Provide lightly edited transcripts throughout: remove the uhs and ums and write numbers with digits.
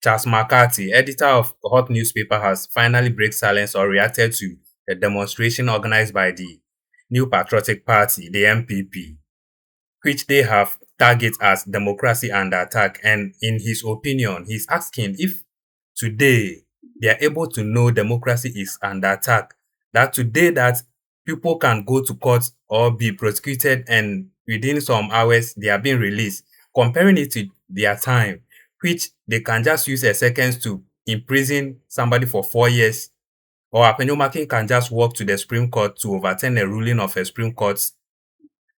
Charles McCarthy, editor of Hot Newspaper, has finally break silence or reacted to a demonstration organized by the New Patriotic Party, the NPP, which they have targeted as democracy under attack. And in his opinion, he's asking if today they are able to know democracy is under attack, that today that people can go to court or be prosecuted and within some hours they are being released, comparing it to their time, which they can just use a seconds to imprison somebody for 4 years, or Afenyo-Markin can just walk to the Supreme Court to overturn a ruling of a Supreme Court,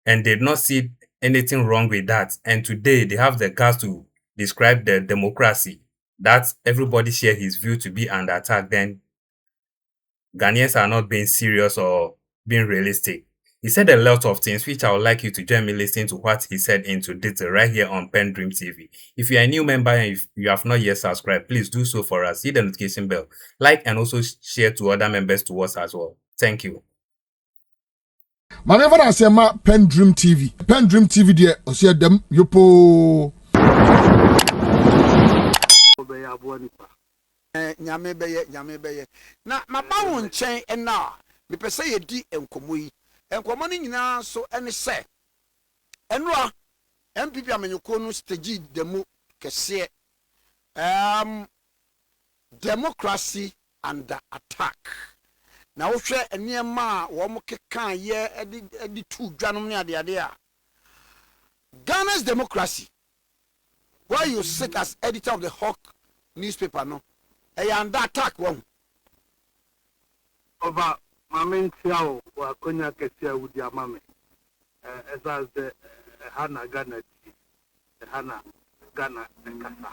and they did not see anything wrong with that. And today they have the guts to describe the democracy that everybody share his view to be under attack. Then Ghanaians are not being serious or being realistic. He said a lot of things, which I would like you to join me listening to what he said into detail right here on PENDREAM TV. If you are a new member and if you have not yet subscribed, please do so for us. Hit the notification bell, like, and also share to other members to us as well. Thank you. Whenever I say my PENDREAM TV there, I see them yopo. Nyame beye. Na maba wo nchen na me pese ye di enkomo yi. Enkomo ni nyina so ene se. Enra MPP amanyoko no stage demo kese. Democracy under attack. Na wo hwe enema wo mo kekan ye edi tu dwanom ne ade a. Ghana's democracy, where you sit as editor of the Hawk newspaper, no, and attack one. Over Mamin Tiao, or Konya Kessia with your mammy, as the Hana Ghana, Hana Ghana and Kasa.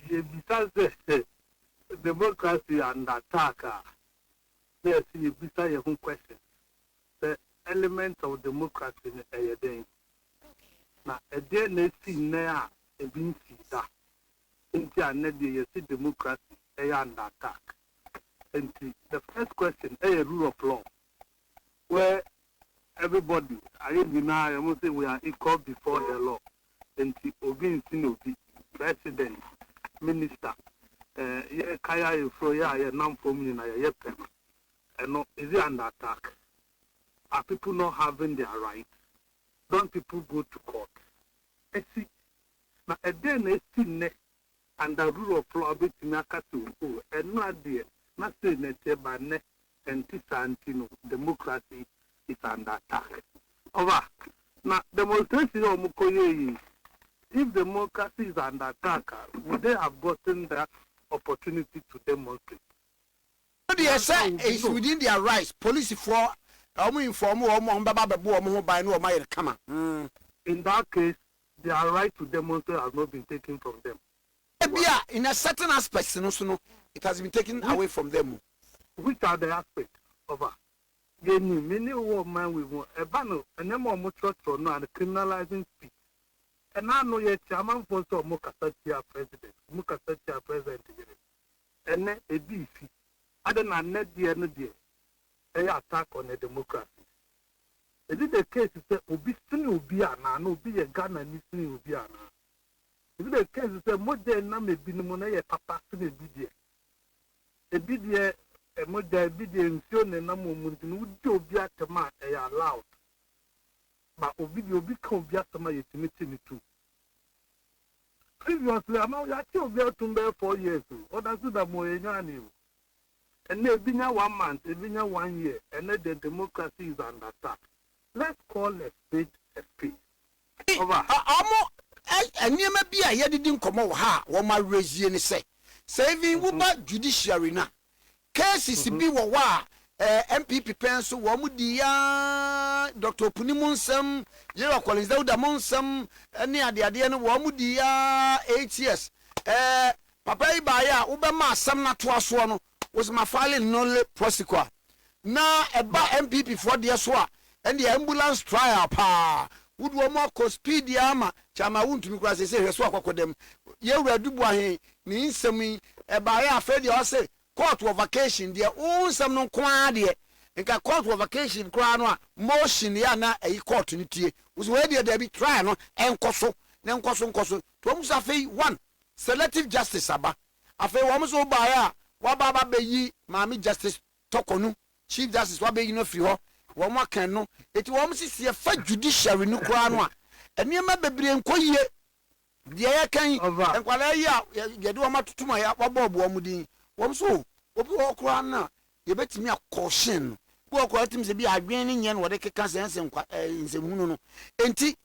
Besides the democracy and attack, there's beside your own question. The element of democracy in a day. Now, a day next thing there, a being that. Into another, you see democracy under attack. And the first question, a rule of law, where everybody, I must say we are equal before the law. And Obi president, minister, Kaya Froya, Nam Fomin, and is it under attack? Are people not having their rights? Don't people go to court? I see. Now, a day next thing, and the rule of law bit Nakatu, and no idea, not saying that by ne and Tisantino, democracy is under attack. Over. Now, demonstration of Mukoye, if democracy is under attack, would they have gotten that opportunity to demonstrate? They say it's within their rights. Police for inform in that case, their right to demonstrate has not been taken from them. Yeah, in a certain aspect, it has been taken away from them. Which are the aspects of us? Many women with a banner, and no more church or no, and criminalizing speech. And I know yet Chairman for Mukasatia president, and then a DC. Other than net dear, they attack on a democracy. Is it the case that Obi still be an no be a gun and listening will be an? Is it the case that modern may be no money papa to be there? A bidia, a modern bidia, and so the number would do be at the mark they are allowed. But Obi will become just a matter to meet me too. Previously, I'm out here to 4 years, or that's the more young. And they've been 1 month, they've been 1 year, and then the democracy is under attack. Let's call a spade a spade. Over. And you may be a year didn't come over her, what my regime say. Saving Wuba judiciary now. Cases be wa MPP pencil, Wamudia, Dr. Punimunsem, Yera Collins, Monsem, and near the idea of Wamudia 8 years. Papa Baya, Ubama, some not to us one. Was my filing no prosequa. Now about MPP for the SWA and the ambulance trial pa would one more speed the armor. Chama won't to me because they say swap with them. You were Dubois means some me a buyer fed you say court for vacation, their own some no quadia. And can court for vacation crown motion yana a court unity was where there be trial and coso. na nkoso to mu sa fei one selective justice aba afei wo mu so ba ya wa ba beyi maami justice tokonu chief justice wa beyi no free ho wo mu akan no eti wo mu sisi fa judiciary no kura no a eniema bebre nkoyie de ya kan enkwala ya ye de wo matutuma ya wa bobo wo mu din wo mu so obi wo kura na ye betimi akoshin wo kura tim se bi adwen ni nye no de keka sense nkwa nsemu no enti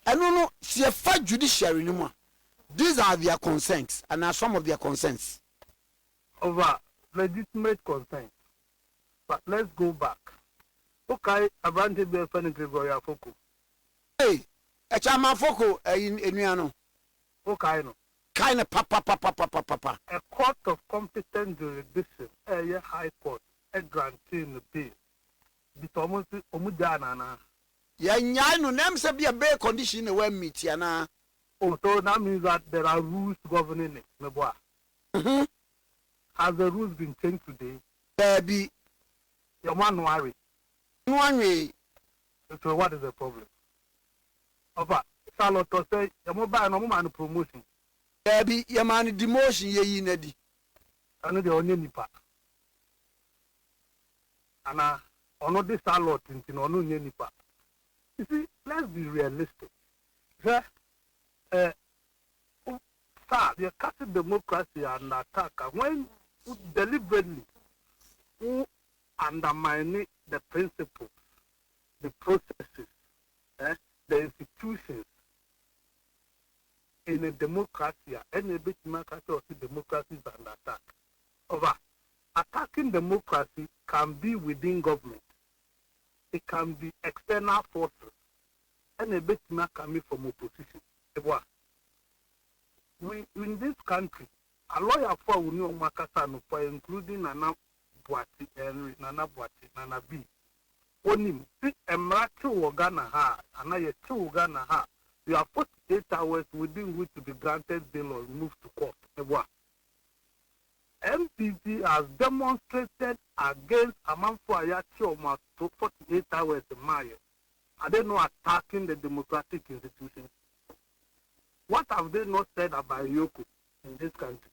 eno no se fa judiciary no mu. These are their concerns, and are some of their concerns. Over legitimate concerns. But let's go back. Okay, Abrante be offending Gregoria Foko. Hey, a chama Foko in Enuano. Okay, no. Kind of papa. A court of competent jurisdiction, a high court, a granting the bill. The Thomas Omudana. Ya no name say be a bare condition when meet yana. Oh, so that means that there are rules governing it. Has the rules been changed today? There be your one worry. One way. So what is the problem? Opa, Charlotte say your mobile no man promotion. There be your man demotion ye nedi. I know the only nipa. And I know this Charlotte into no nipa. You see, let's be realistic. Yeah. The Catholic democracy and attack when deliberately undermine the principles, the processes, the institutions in a democracy, any bit democracy or democracy is under attack. Over attacking democracy can be within government, it can be external forces, any bit can be from opposition. We in this country, a lawyer for Union Makasano, for including Nana Boati, Henry, Nana Boati, Nana B. Only a miracle Ghana ha, and I two Ghana ha. You have 48 hours within which to be granted bail or moved to court. MPP has demonstrated against Amanfo Ayachi to 48 hours in Maya. Are they not attacking the democratic institutions? What have they not said about Yoko in this country?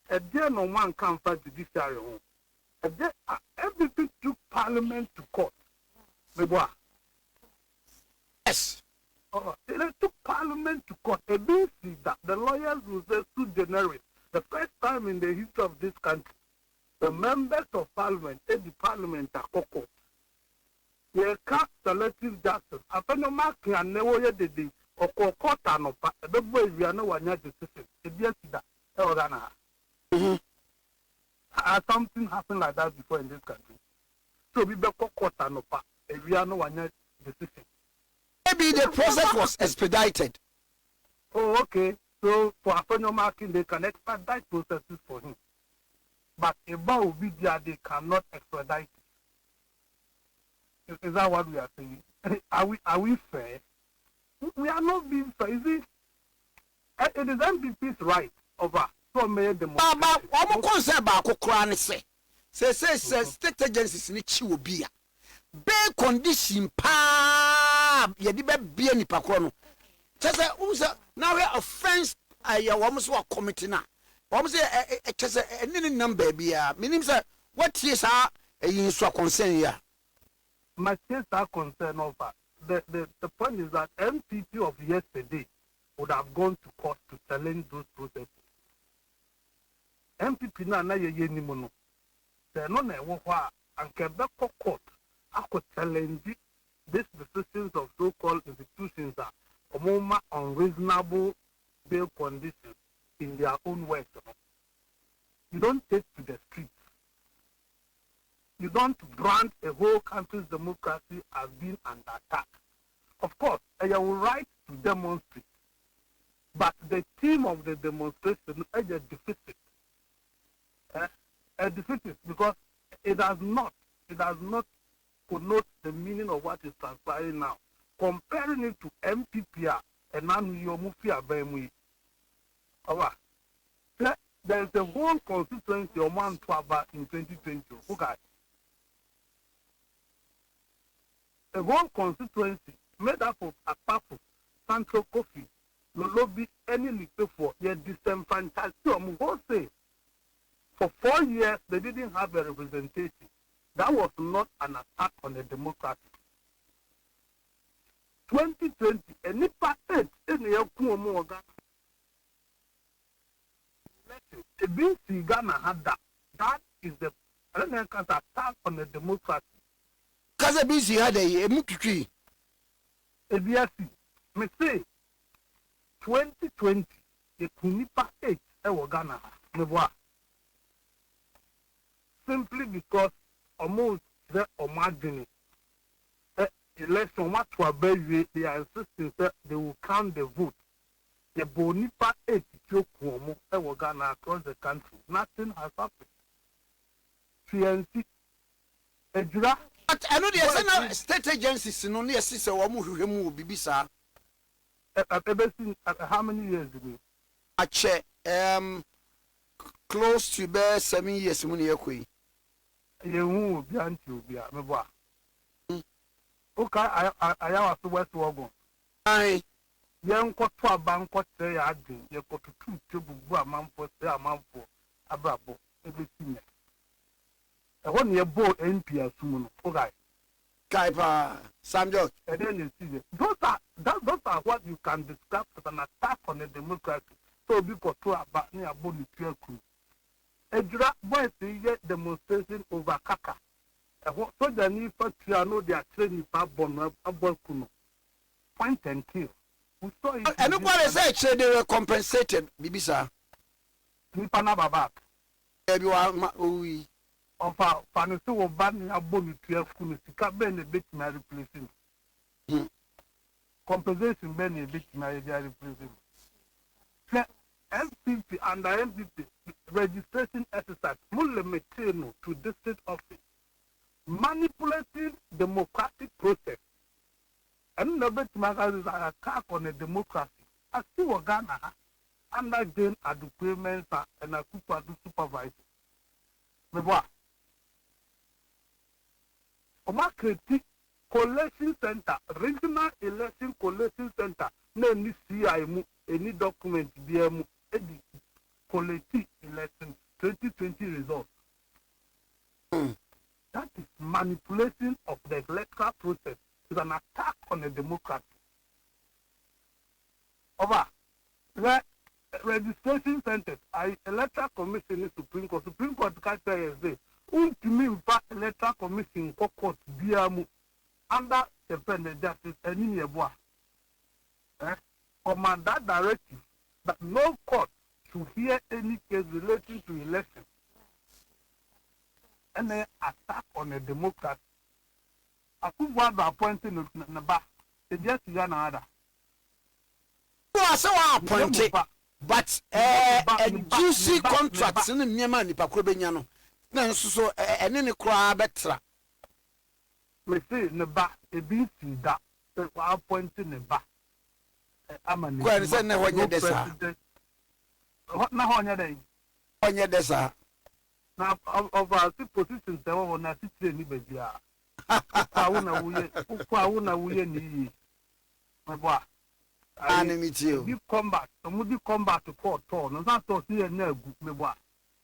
A day no one can fight judiciary home. A day everything took parliament to court. Yes. They took parliament to court. A big that the lawyers will say too generic. The first time in the history of this country, the members of parliament, the parliament are court. They cast selective justice. Afenyo-Markin and never yet did. The boys we are no one yet decision. Something happened like that before in this country. So we be court and we are no one yet decision. Maybe the process was expedited. Oh, okay. So for Afenyo-Markin, they can expedite processes for him. But about Obidia, they cannot expedite it. Is that what we are saying? Are we fair? We are not being fair. You see, it is MPP's right over so many demonstrations. But what concern about Kokran say state agencies ni chiwo bia. Be condition pa ye di be ni pakro no. Say now we offense ya wo so committee na. Wo say say any number bia. Meaning say what is yin so concern ya. My case are concerned over. The point is that MPP of yesterday would have gone to court to challenge those processes. MPP na ye ni mono. They no na wo kwa anke be court I challenge these decisions of so-called institutions that omoma unreasonable bail conditions in their own words. You don't take to the streets. You don't brand a whole country's democracy as being under attack. Of course, you have a right to demonstrate, but the theme of the demonstration is a deficit. A deficit because it does not connote the meaning of what is transpiring now. Comparing it to MPP and Nanu-Yomufia Bemui. There is a whole constituency of Man Twaba in 2020. Okay. A whole constituency made up of Apapo, Central Coffee, lobby any little for their disenfranchised. Who say for 4 years they didn't have a representation. That was not an attack on the democracy. 2020, a NIPA 8 in the Okuomo Ghana. The BC Ghana had that. That is the attack on the democracy. Kaza BC had a mukiki. A BSC, me say 2020, the NIPA 8 in Ghana. Simply because almost the margin election what to obey, they are insisting that they will count the vote. The Bonipa 8 Kuomo Ghana across the country. Nothing has happened. CNC Ejura. But I know there are state agencies in only a sister or who Bibisa. How many years ago? I check close to bear 7 years when you're queen. You won't be until we are. Okay, I have to West Wagon. I young got to a bank, what they are doing. You got to 2 table, a month for a month for a bravo, everything. I want your boat NP soon. Okay, Kaipa Sam George. And then you see those are what you can describe as an attack on the democracy. So because to about near Bonnie Crew. Ejura boys get demonstration over Kaka. So the need for know they are training for Kuno. Point and kill. And nobody said they were compensated, Bibisa. Nipana Baba. Everyone, of our Panasu banning a bonny to Kuno, Ben a bit my replacing. Compensation Ben a bit my replacing. MPP and the MPP registration exercise, Mulle Meteno to district office. Manipulating democratic process. And the best magazine is an attack on a democracy. I see what Ghana under Jane Adukwemens and a Kupa to supervise. Mewa. Oma critique collection center, regional election collection center. No any CIMU, any document BMU, any collective election 2020 results. That is manipulation of the electoral process. It's an attack on the democracy. Over. The registration centers, electoral commission is Supreme Court. Supreme Court can't say, ultimately, electoral commission court BMU under the pending justice and in your boy. Command that directive that no court should hear any case relating to election. And then attack on a democracy. I could want to appoint in the back. It's just another. You are so appointed, but a juicy contract in the Niamani Pacobenyano. Then so any crowd better. We say in the back, a BC that we are appointing the back. I'm a Where is it now when you're there? What now on your day? On your desert. Now, of our two positions, there were not anybody. I won't we my boy. Enemy too. You come back, and you come back to court, and not to see a no good, boy.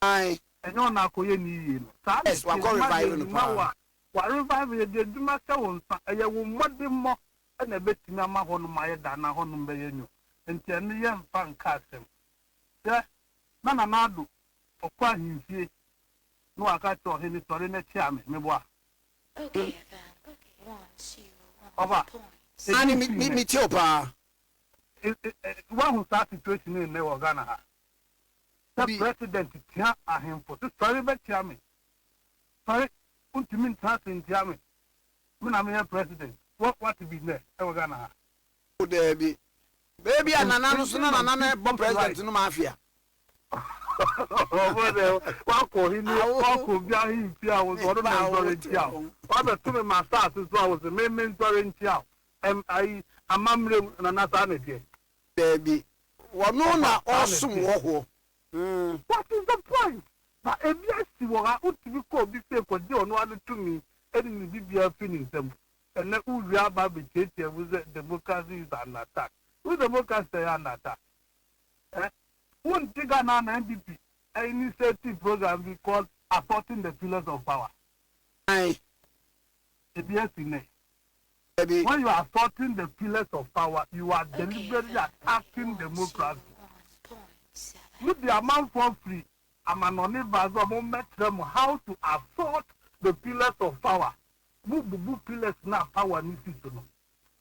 I and you're not going. Yes, we're going to revive. What revive the Dumason, and you will want them more, and a bit in a mahon, my dana honum bayenu, and 10 young fan cast him. Yeah, Nana Nadu, or quite here. No, I got to him, sorry, next year, me boy. Okay, one, two, Over. And me too, pa. One who started situation in Ghana. The president can't him for this story, but Yami. Sorry, put him in trust in Yami. When I'm a president, what to be there? Ghana. Oh, there be. Baby, and another president in the mafia. Over there, Wako, he knew Wako, Biahi, Pia was one of them, Chow. Other two my stars as well was the main mentor in Chow. And I am Mamrim and another again. Baby, one no awesome war. What is the point? But if yes, you are out to be called before for John, one to me, and you be a feeling them. And let who we are Baby Katie was democracy is an attack. Who Democrats say under attack? One thing an NPP initiative program we call assaulting the pillars of power. Aye. Yes, in Baby. when you are assaulting the pillars of power, you are Okay, deliberately then. attacking 1, 2, democracy. 1.7. With the amount for free, I'm an only them how to assault the pillars of power. Bubu pillars now power needs to know.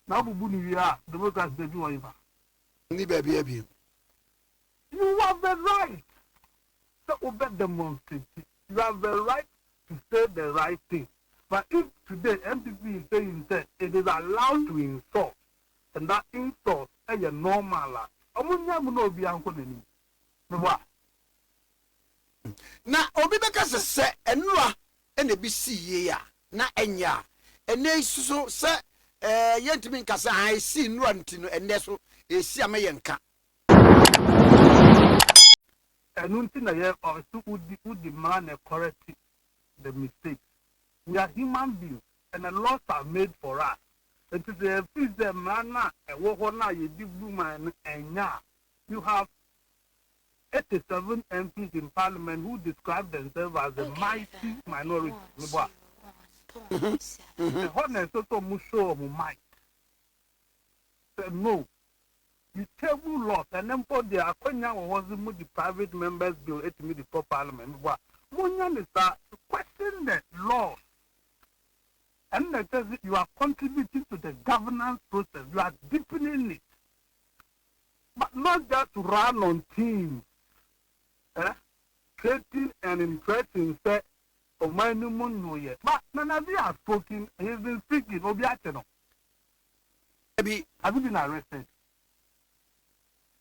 Now bubu ni are democrats they do whatever. Ni baby. You have the right to obey demonstrate. You have the right to say the right thing. But if today MPP is saying that it is allowed to insult, and that insult is a normal life, Omunya mu no bi anko nani. No. Na obi beka se enura ene bi si ye ya na enya ene suso se yentimi nkasa I see enura ntino ene so esi ameyenka Enunti na ye also would demand a correct the mistakes. We are human beings and the laws are made for us. It is a piece of man and what now you do woman and ya. You have 87 MPs in parliament who describe themselves as a Okay, mighty then. minority. 1, 2, 1.7. The honest also must show might. Say no. You table laws and then for the Afenyo was the private members bill it me the parliament. One is that to question the laws. And that says you are contributing to the governance process. You are deepening it. But not just to run on teams. Creating an interest in say, oh my new moon yet. But Nanazi has spoken, he's been speaking, Obiacheno. baby Have you been arrested?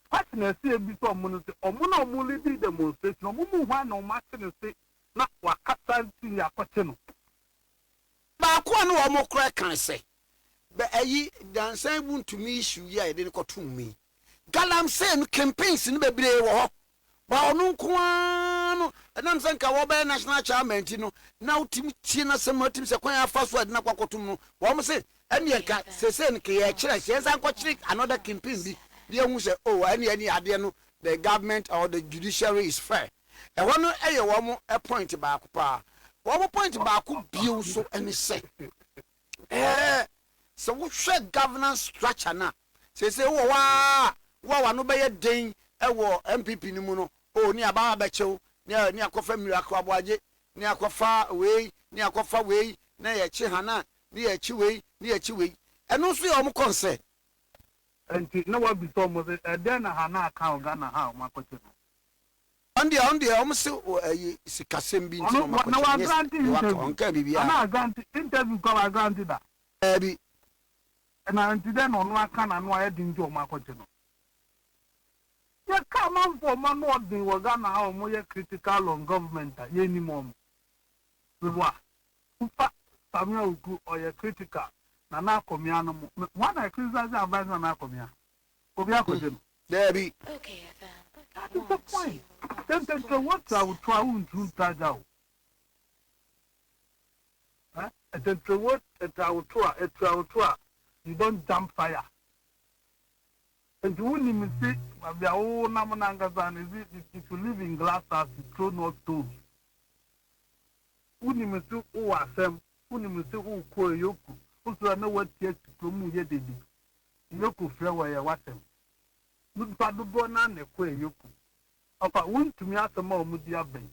What can I say before Mono? Omuno Muli demonstration, Omumu one or Martin say, not Wakatan to Yapacheno. ba ko anu o mo kra kan se be ayi dansan won to me issue ya e de ko to me galam say no campaigns ni bebre wo ho ba onu nko anu enam san ka wo be national chairman no na utimi tie na se matim se kwan afa so ade na kwakotum no wo mo say ene ka se se ne ke ye kire se san ko kire another campaign bi dey hu say oh ene ade no the government or the judiciary is fair e wono eye wo mo a point ba ko pa one point back bill so any say. So we share governance structure now. Say wow no be a day MPP ni muno. Oh ni aba bechew ni akofa miracle aboaje ni akofa we ni akofa we na ye chi hana ni ye chi we ni ye chi we. Eno so ye omo concern. And no one be so much. Then I have not account Ghana how my question. On the almost sikasem bi ntino No, I grant you onka bibia. I grant interview come I grant that. Bi And until then on one can and why didn't do my question. Yeah, come on for man what they were Ghana how more critical on government ye ni mom. We what? Ufa Samuel Uku or ye critical. Na na komiano one I criticize advice na komia. Obia question. there be Okay, then. That is the point. Then what I would try to tag out. And what I would try, you don't jump fire. And you wouldn't even say, their own Namanangazan is it if you live in glass house, you throw no stones. Wouldn't even say, oh, Asem, wouldn't even say, oh, Koyoku, also I know what yet to promote ye did. Yoku flower, ya wasem. Look bad the bona ne kwe yoku. Opa won to me asama omudi aben.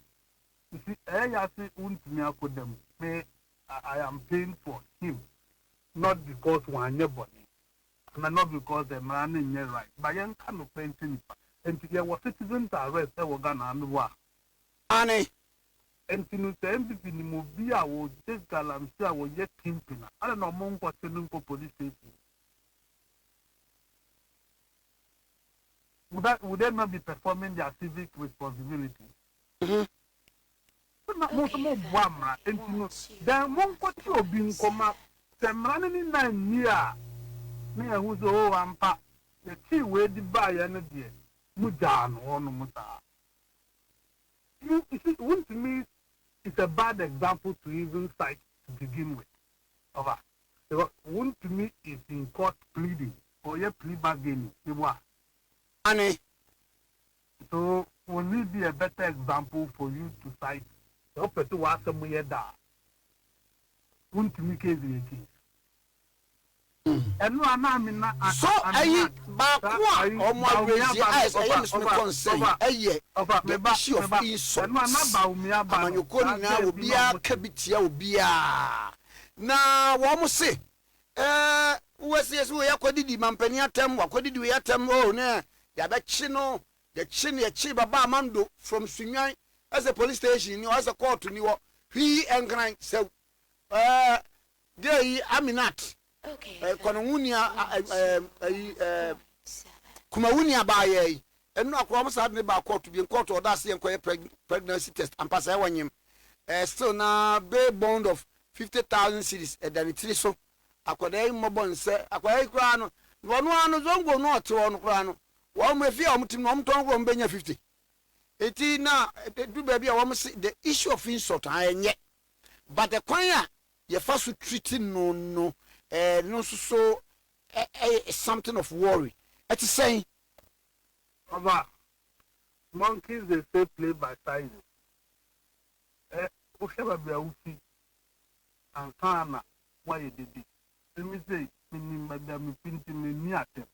You see, I say won to me akodem. Me I am paying for him, not because one body, and not because the man in your right. But young kind of painting, and there was citizens arrest they were gonna and war. Annie And to the MPP ni movie I will take galam say I will get kimping. I don't know monk what police station. Would they not be performing their civic responsibility? Most more Wamra, and you know, then one what you being come up, some running in near who's oh, ampa, the key way to buy any dear, Mujan or no Muta. You see, one to me is a bad example to even cite to begin with. Over. One to me is in court pleading or your plea bargaining. Ane. So will it be a better example for you to cite? The opposite to what some way da. Won't communicate the case. And no, I mean, So I bakwa omo raise eyes I am me concern eye the issue of insult amanyoko na obia ka bitia obia na wo mo se wese so yakodidi mampani atem wakodidi we atem oh na ya be chi no ya chi baba amando from Sunyan as a police station ni as a court ni wo he engran so dey Aminat kono wunia kuma wunia baye enu akwa mo sad ne ba court bi court order say enkoye pregnancy test ampasa e wanyem still na bail bond of 50,000 cedis dan tiri so akoda mo bonse akoya kura no wonu anu zongo no ote wonu kura no wo mo fi o mtim no mton go mbenya 50 eti na du ba bia wo mo the issue of insult ayenye but the kwanya ye fa so treating no no so something of worry. It's saying over monkeys they say play by size. Whatever be a wufi and kana why you did it. Let me say me pinti me ni atem.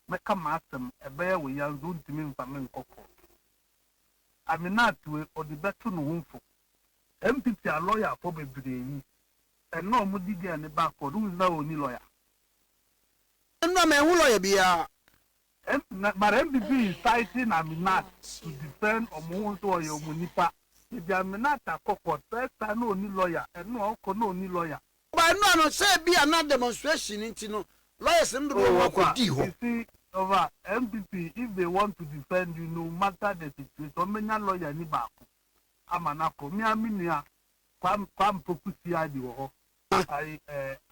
Me come atem e be we yan do ntimi mfame nkoko. Aminat we or the better no humfo. MPP a lawyer for bebre and no mo dig and back for who is now only lawyer. No man who lawyer be but MPP is citing Aminat to defend Omo or your Munipa. If you Aminat a cockpot, first I know only lawyer and no only lawyer. But no say be another demonstration into no lawyers and you see over MPP if they want to defend you no matter the situation, many lawyer ni back. Amanako mi aminia kwam prokusia di wo I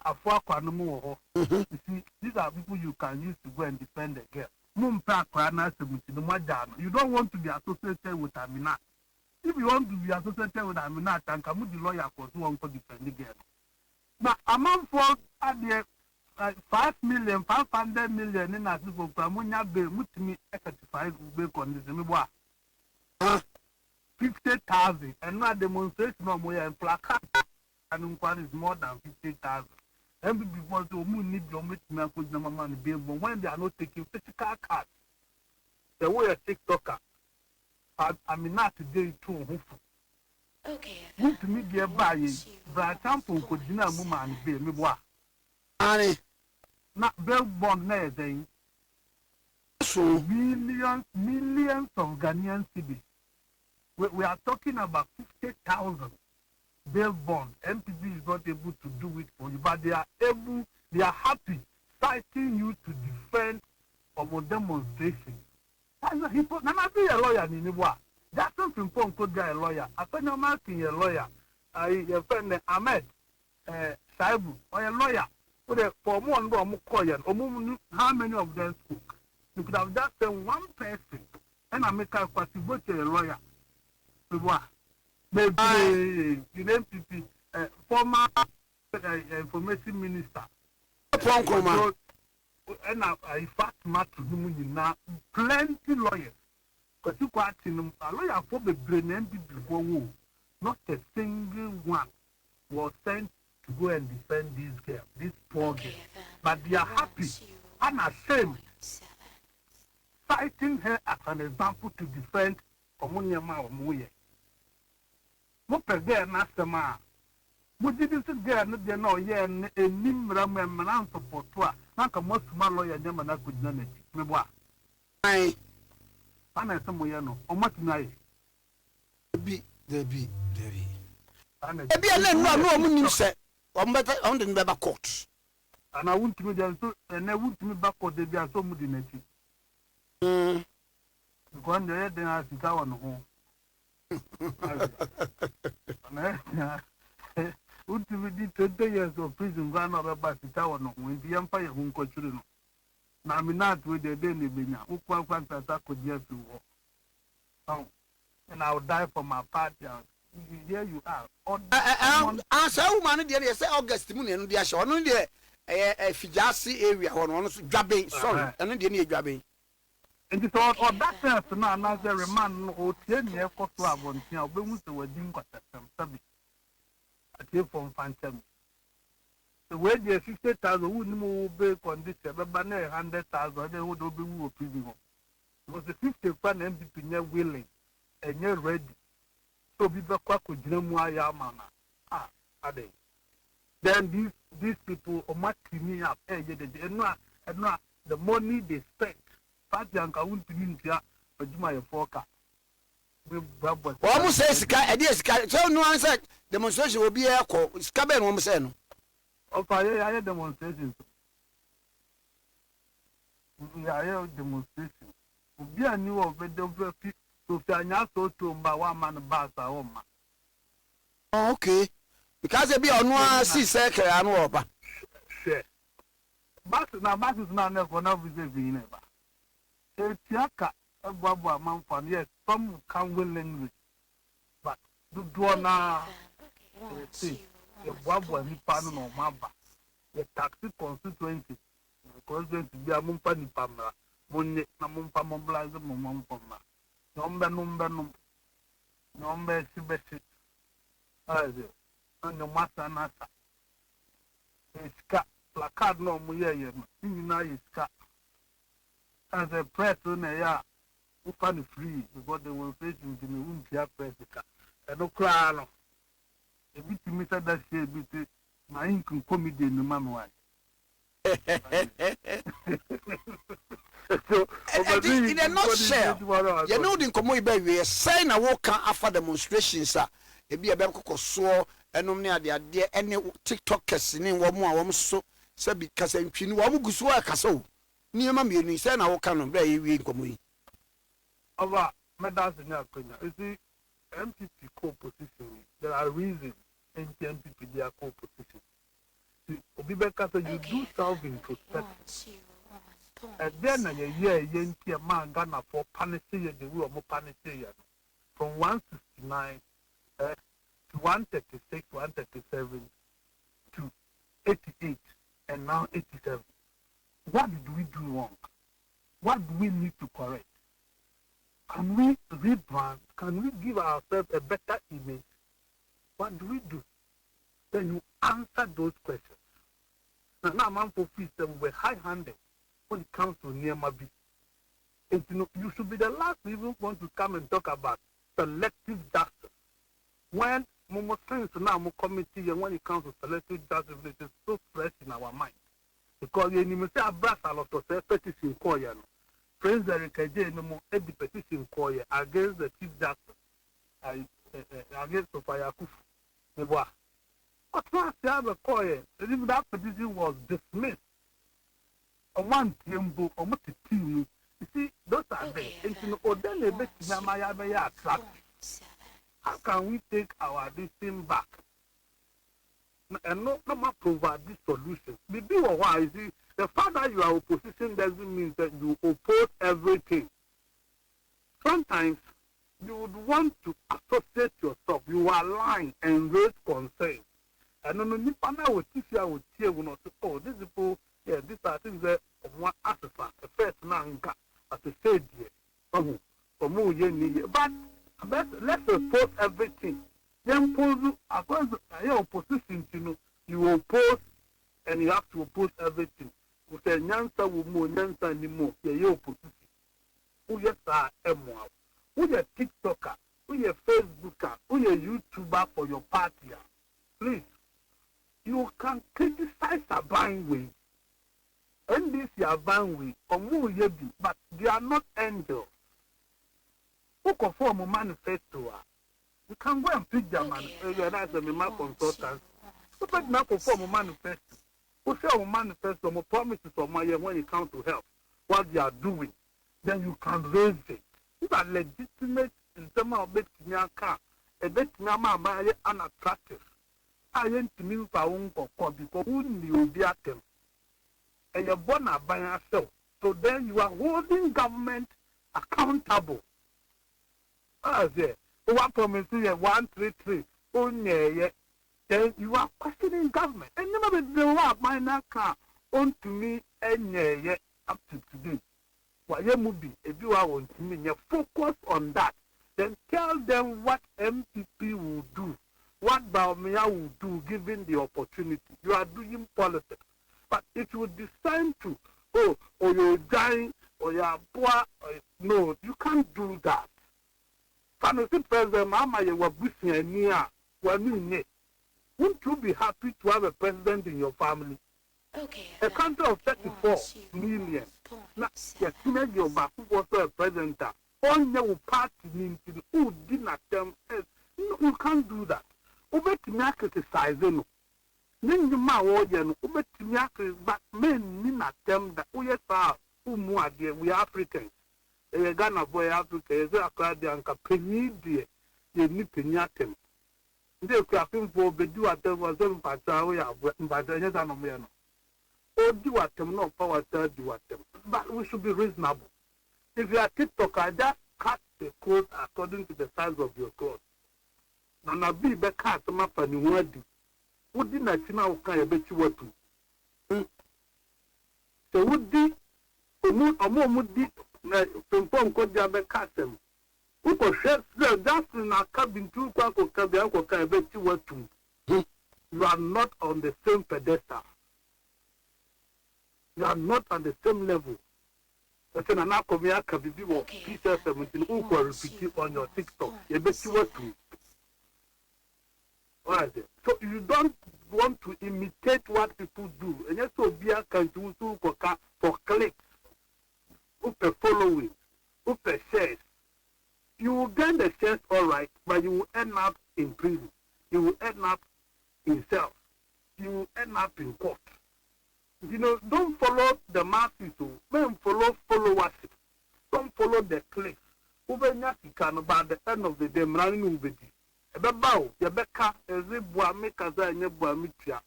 afwa kwanumu wo. You see these are people you can use to go and defend the girl. Mumpa kwana semuti no madan. You don't want to be associated with Amina. If you want to be associated with Amina, then come the lawyer for who want to defend the girl. But amount for at the 5 million, 500 million in a people kwamunya be mutimi ekatifa be condition me boa. 50,000 and not demonstration of my placard and inquiry is more than 50,000. Every before to need your meeting with the man be when they are not taking physical cards. The way a TikToker, I mean not today too. Okay. Good to me, dear Barry, but Tampo could dinner woman be me boy. Annie, not bell bond near day. So millions of Ghanaian cedis. We are talking about 50,000 bail bond. MPP is not able to do it for you, but they are happy citing you to defend our demonstration. And I be a lawyer in Niwa. That's something for a lawyer. Afenyo-Markin a lawyer. I friend Ahmed Saibu or a lawyer. For more and more how many of them spoke? You could have just said one person and I make a vote a lawyer. Maybe the NPP former information minister. And I fact matter now plenty lawyers. Because you got a lawyer for the brain NPP before war. Not a single one was sent to go and defend this girl, this poor girl. But they are happy and ashamed, citing her as an example to defend Omunyama or Muye. Mope girl na sema. Mujidi se girl no de no ye enimra memran support a na ka mosuma lawyer nyama na kudina na ji. Me boa. ai Ana se mo ye no, omotumi aye. Debi. Ana Ebi ele no omu nim se ombeta on the beba court. ana wuntumi de so na wuntumi back de bia so mu di na ji. Because they dey na sika wa no ho. Would you be 20 years of prison? Gone over by the tower. No, when the empire won't continue. Now, I'm not with the daily bina. Who can't attack with yes to war. Oh, and I'll die for my party. Here you are. Answer woman, dear, say August moon and the show. No, dear, Fijasi area on so dwaben sorry eno de na dwaben and it's all that sense now another man no tie ne ko so abontia obehu se wadi nkwasasam sabi atie from fantam the way the 50,000 who no be condition be ba na 100,000 they would be who opibi ho because the 50 fan MPP nya willing and you ready so be ba kwa ko gina mu aya mana ade then these people me up the money they spent party and count to me here but you my forecast almost say sika e dey sika so no answer demonstration will be echo sika be no say no of I demonstration I demonstration be a new of the so anya so to mba one man bass a woman okay because e be onu see secretary anu oba bass is not never na visit be never etiaka agbabu amanfan yes some can willingly but do na see the babu ni panu no maba the taxi constituency be amumpa ni pamra monne na mumpa mobilize mumpa ma nombe sibesi aze no masa nasa iska placard no mu ye no na iska as a press na ya ufa free because they will face in the untia press ka e no kra no e biti mi sa da she biti na inku comedy no manual so in a nutshell you know the nkomo ibe we say na wo kan afa demonstrations e bi e be kokoso enom ne ade ene tiktokers ni wo mu a wo so se bi kasa ntwi ni wo mu guso akasa o ni ma me ni say na wo kan no bra ye wi nkomo yi over medals in Kenya is the MPP co-position there are reasons in the MPP they are co-position obi be kasa you do self introspection and then a man Ghana for panacea the way of panacea from 169 to 136, 137 to 88 and now 87. What did we do wrong? What do we need to correct? Can we rebrand? Can we give ourselves a better image? What do we do? Then you answer those questions. Now man for peace we're high-handed when it comes to Niamabi. You should be the last to even want to come and talk about selective justice. When Momo Saints now committee and when it comes to selective justice, it is so fresh in our mind. Because you say a brass a lot of petition koya no. Friends that no more every petition koya against the chief justice against Sofia Kufu. But once you have a koya, even that petition was dismissed. One temple or team. You see, those are there. And you know, then a bit attract. How can we take our this thing back? And not provide this solution. Maybe why is it the fact that you are opposition doesn't mean that you oppose everything. Sometimes you would want to associate yourself, you align and raise concerns. And no Nipana would teach you would hear when not oh these people yeah, these are things that one assessor, the first nanga, as I said here. But let's oppose everything. Then pose according to your opposition, you oppose and you have to oppose everything. We say nyansa wumu, nyansa anymore, your opposition. Who yes are MWA, who your TikToker, who your Facebooker, who your YouTuber for your party. Please, you can criticize a buying way. And this are buying way, but they are not angels. Who conform a manifesto? You can go and pick them and realize them in my consultants. Who can not perform a manifesto? Who say a manifesto, more promises of my when it comes to help, what they are doing, then you can raise it. These are legitimate in terms of making your car. A bit unattractive. I ain't to me for own because who knew be at them. And you're born by yourself. So then you are holding government accountable. There. What promise you 133? Oh, yeah, then you are questioning government. And never the law minor car on to me and up to today. Why you movie if you are on to me, you focus on that. Then tell them what MPP will do, what Baumia will do given the opportunity. You are doing politics. But if you decide to, or you're dying, or you're poor, no, you can't do that. Fancy President Mama, you were busy near. Wouldn't you be happy to have a president in your family? Okay. A country of 34 million. Now, yes, your back was a president. On your party, who did not them. No, you can't do that. Over to me, criticize them. Then you ma organ, over to me, but men need not them that we are who are there. We Africans. A Ghana boy Africa is a Canadian penny dear. You need penyatem. They could for Bedu at them was on Patawa, but I don't know. Or do at them, no power, do at them. But we should be reasonable. If you are TikToker, just cut the code according to the size of your code. And I'll be back at the map and word. Would the national kind of bet you what to? So would the a more would the from code the back at them. Who could share just in a cabin to Quaco Cabiaco can bet you what to? You are not on the same pedestal. You are not on the same level. That's an anakomia can be Peter 17 who will repeat on your TikTok. You bet you what to. Right. So you don't want to imitate what people do. And yes, so be a country for clicks, for following, for shares. You will get the shares all right, but you will end up in prison. You will end up in cells. You will end up in court. You know, don't follow the masses. Don't follow followership. Don't follow the clicks. Over can by the end of the day, running with you. Ebebao, Yabeka, Ezebua, Mekaza, and Yabua Mitia.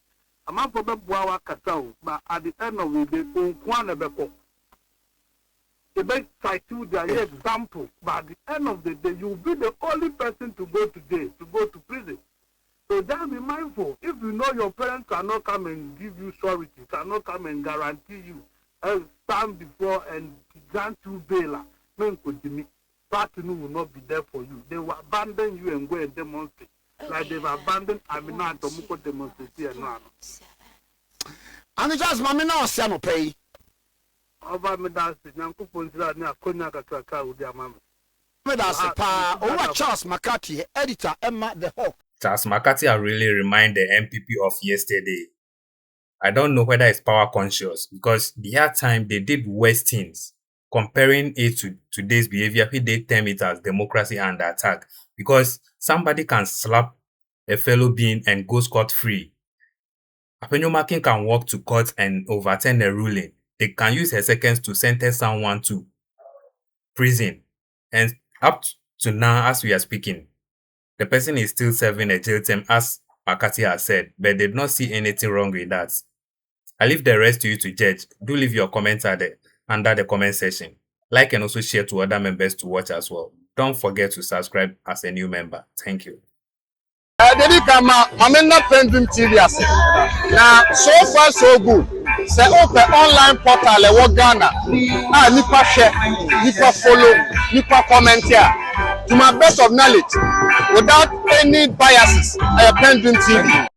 A man for the Boa Catao, but at the end of the day, one Ebeko. The best cite you the example, but at the end of the day, you will be the only person to go to prison. So just be mindful. If you know your parents cannot come and give you surety, cannot come and guarantee you, stand before and grant you bail, party will not be there for you. They will abandon you and go and demonstrate. Okay. Like they've abandoned Amina and Tomuko demonstration now. And just Mamina or Sano pay. Over me that's it. Nanku Ponzila near Konyaka Kaka with their mama. That's a pa. Over Charles McCarthy, editor, Emma the Hawk. Charles McCarthy have really reminded the MPP of yesterday. I don't know whether it's power conscious because the other time they did worse things. Comparing it to today's behavior, they term it as democracy under attack because somebody can slap a fellow being and go scot-free. Afenyo-Markin can walk to court and overturn a ruling. They can use her seconds to sentence someone to prison. And up to now, as we are speaking, the person is still serving a jail term, as McCarthy has said, but they did not see anything wrong with that. I leave the rest to you to judge. Do leave your comments under the comment section. Like and also share to other members to watch as well. Don't forget to subscribe as a new member. Thank you. Dedi kama mamena PENDREAM TV ase. Na so far so good. Say open online portal e wo Ghana. Nipa share, nipa follow, nipa comment here. To my best of knowledge, without any biases, PENDREAM TV.